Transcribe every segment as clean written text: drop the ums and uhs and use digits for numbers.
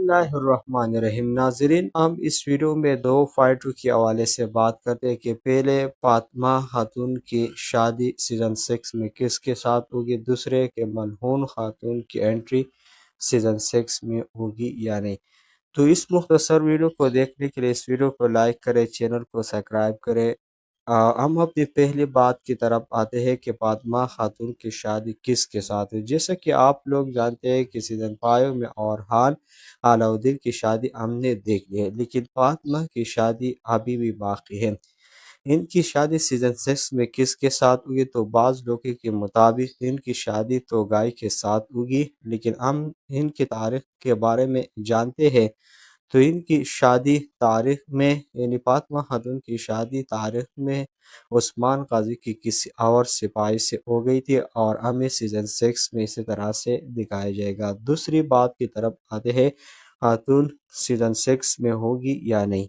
बिस्मिल्लाहिर्रहमानिर्रहीम। नाज़रीन, हम इस वीडियो में दो फाइटर के हवाले से बात करते हैं कि पहले फातिमा खातून की शादी सीज़न 6 में किसके साथ होगी, दूसरे के मलहून खातून की एंट्री सीज़न 6 में होगी या नहीं। तो इस मुख्तसर वीडियो को देखने के लिए इस वीडियो को लाइक करें, चैनल को सब्सक्राइब करें। हम अपनी पहली बात की तरफ आते हैं कि फातिमा खातून की शादी किसके साथ है। जैसा कि आप लोग जानते हैं कि सीज़न 5 में औरहान अलाउद्दीन की शादी हमने देख ली है, लेकिन फातिमा की शादी अभी भी बाकी है। इनकी शादी सीज़न 6 में किसके साथ होगी, तो बाज़ लोगों के मुताबिक इनकी शादी तो गाय के साथ होगी, लेकिन हम इनकी तारीख के बारे में जानते हैं। तो इनकी शादी तारीख में यानी फातिमा खातून की शादी तारीख में उस्मान गाजी की किसी और सिपाही से हो गई थी, और हमें सीज़न 6 में इसी तरह से दिखाया जाएगा। दूसरी बात की तरफ आते हैं, खातून सीज़न 6 में होगी या नहीं।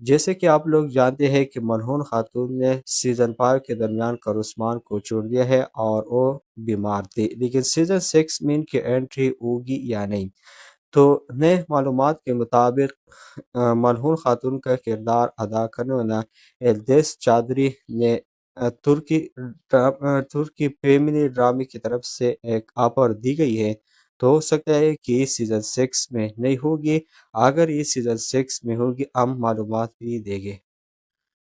जैसे कि आप लोग जानते हैं कि मरहून खातून ने सीज़न 5 के दरमियान कर उस्मान को छोड़ दिया है और वो बीमार थी, लेकिन सीज़न 6 में इनकी एंट्री होगी या नहीं। तो नए मालूमात के मुताबिक मरहूम खातून का किरदार अदा करने वाला एल्देस चौधरी ने तुर्की फैमिली ड्रामे की तरफ से एक ऑफर दी गई है। तो हो सकता है कि ये सीज़न 6 में नहीं होगी। अगर ये सीज़न 6 में होगी हम मालूमात भी देंगे।